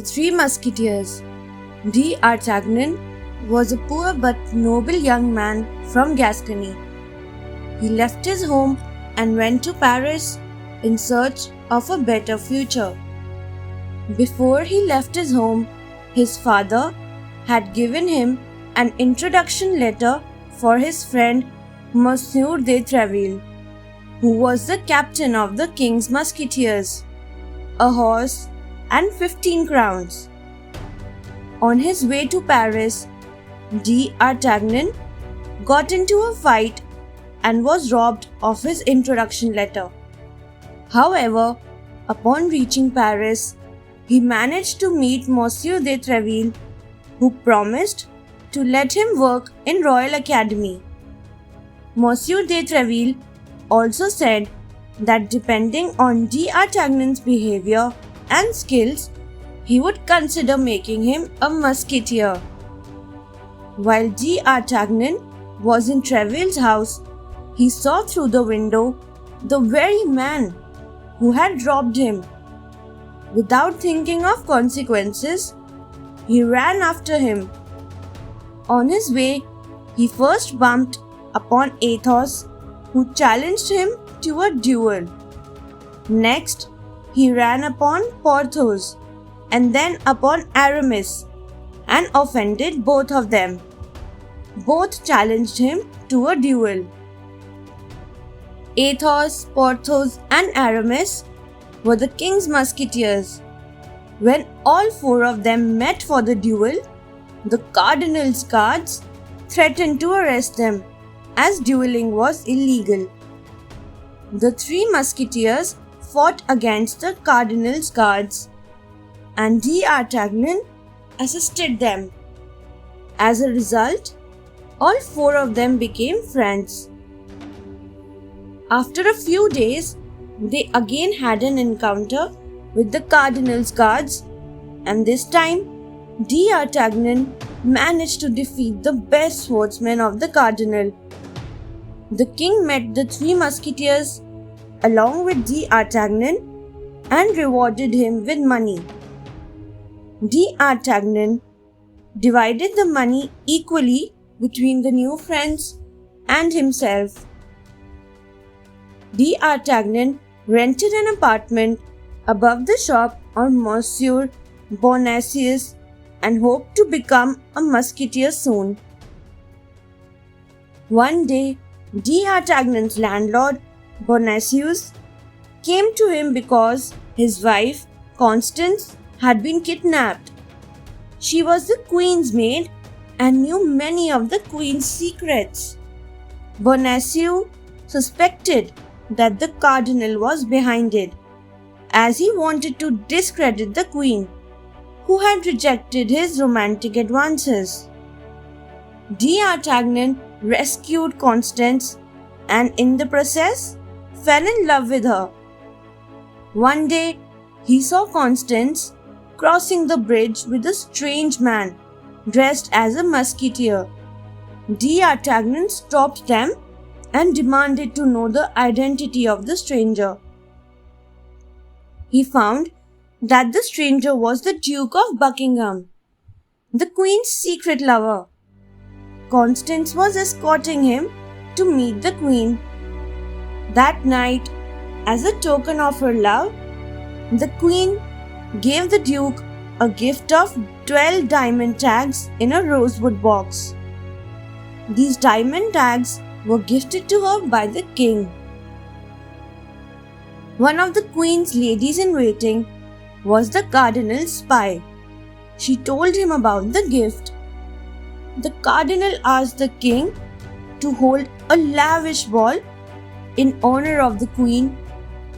Three Musketeers. D'Artagnan was a poor but noble young man from Gascony. He left his home and went to Paris in search of a better future. Before he left his home, his father had given him an introduction letter for his friend Monsieur de Treville, who was the captain of the King's Musketeers, a horse and 15 crowns. On his way to Paris, D'Artagnan got into a fight and was robbed of his introduction letter. However, upon reaching Paris, he managed to meet Monsieur de Treville, who promised to let him work in Royal Academy. Monsieur de Treville also said that depending on D'Artagnan's behavior and skills, he would consider making him a musketeer. While D'Artagnan was in Treville's house, he saw through the window the very man who had robbed him. Without thinking of consequences, he ran after him. On his way, he first bumped upon Athos, who challenged him to a duel. Next, he ran upon Porthos and then upon Aramis and offended both of them. Both challenged him to a duel. Athos, Porthos, and Aramis were the King's Musketeers. When all four of them met for the duel, the Cardinal's guards threatened to arrest them as dueling was illegal. The Three Musketeers fought against the Cardinal's guards, and D'Artagnan assisted them. As a result, all four of them became friends. After a few days, they again had an encounter with the Cardinal's guards, and this time D'Artagnan managed to defeat the best swordsman of the Cardinal. The king met the Three Musketeers along with D'Artagnan and rewarded him with money. D'Artagnan divided the money equally between the new friends and himself. D'Artagnan rented an apartment above the shop of Monsieur Bonacieux and hoped to become a musketeer soon. One day, D'Artagnan's landlord, Bonacieux, came to him because his wife, Constance, had been kidnapped. She was the queen's maid and knew many of the queen's secrets. Bonacieux suspected that the cardinal was behind it, as he wanted to discredit the queen, who had rejected his romantic advances. D'Artagnan rescued Constance and in the process fell in love with her. One day, he saw Constance crossing the bridge with a strange man dressed as a musketeer. D'Artagnan stopped them and demanded to know the identity of the stranger. He found that the stranger was the Duke of Buckingham, the Queen's secret lover. Constance was escorting him to meet the Queen. That night, as a token of her love, the Queen gave the Duke a gift of 12 diamond tags in a rosewood box. These diamond tags were gifted to her by the king. One of the Queen's ladies in waiting was the Cardinal's spy. She told him about the gift. The Cardinal asked the king to hold a lavish ball in honor of the Queen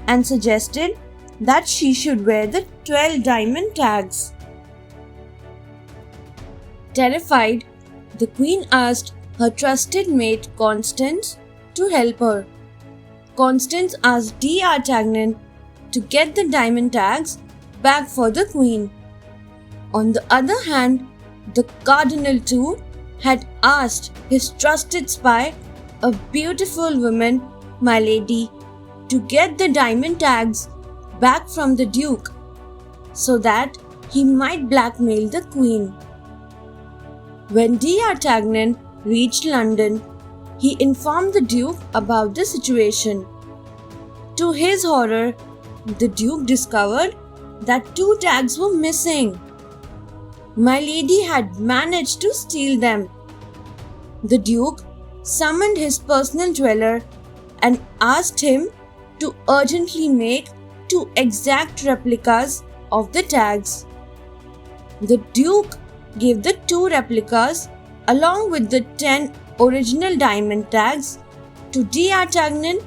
and suggested that she should wear the 12 diamond tags. Terrified, the Queen asked her trusted mate Constance to help her. Constance asked D'Artagnan to get the diamond tags back for the Queen. On the other hand, the Cardinal too had asked his trusted spy, a beautiful woman, my lady, to get the diamond tags back from the Duke so that he might blackmail the queen. When D'Artagnan reached London, he informed the Duke about the situation. To his horror, the Duke discovered that 2 tags were missing. Milady had managed to steal them. The Duke summoned his personal jeweler and asked him to urgently make 2 exact replicas of the tags. The Duke gave the 2 replicas along with the 10 original diamond tags to D'Artagnan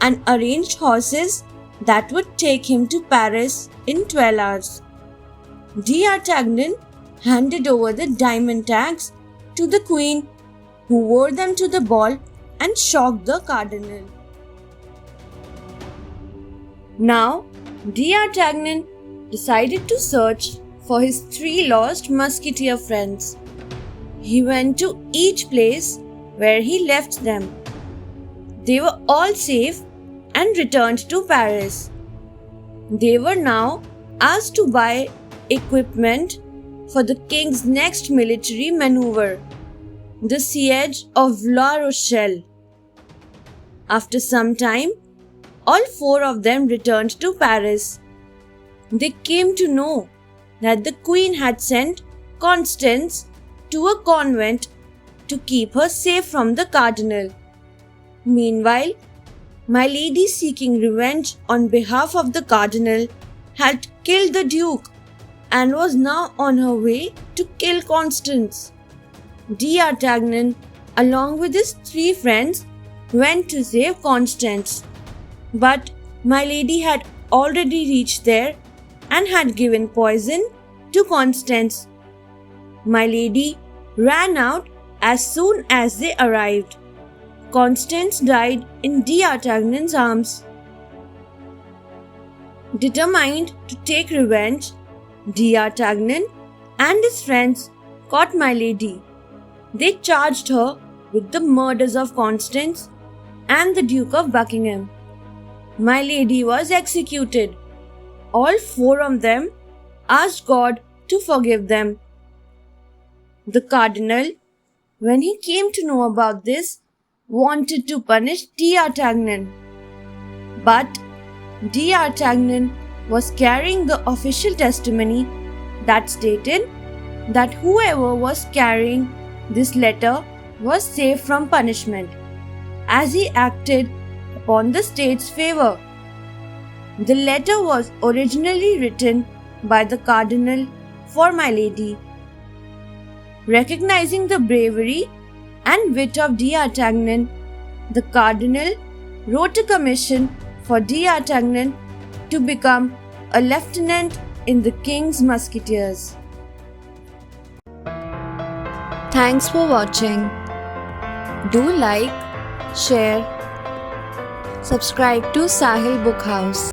and arranged horses that would take him to Paris in 12 hours. D'Artagnan handed over the diamond tags to the queen, who wore them to the ball and shocked the cardinal. Now, D'Artagnan decided to search for his 3 lost musketeer friends. He went to each place where he left them. They were all safe and returned to Paris. They were now asked to buy equipment for the king's next military maneuver, the siege of La Rochelle. After some time, all 4 of them returned to Paris. They came to know that the queen had sent Constance to a convent to keep her safe from the cardinal. Meanwhile, Milady, seeking revenge on behalf of the cardinal, had killed the Duke and was now on her way to kill Constance. D'Artagnan, along with his 3 friends, went to save Constance. But Milady had already reached there and had given poison to Constance. Milady ran out as soon as they arrived. Constance died in D'Artagnan's arms. Determined to take revenge, D'Artagnan and his friends caught Milady. They charged her with the murders of Constance and the Duke of Buckingham. Milady was executed. All 4 of them asked God to forgive them. The cardinal, when he came to know about this, wanted to punish D'Artagnan. But D'Artagnan was carrying the official testimony that stated that whoever was carrying this letter was safe from punishment, as he acted upon the state's favor. The letter was originally written by the cardinal for Milady. Recognizing the bravery and wit of D'Artagnan, the cardinal wrote a commission for D'Artagnan to become a lieutenant in the king's musketeers. Thanks for watching. Do like, share, subscribe to Sahil Book House.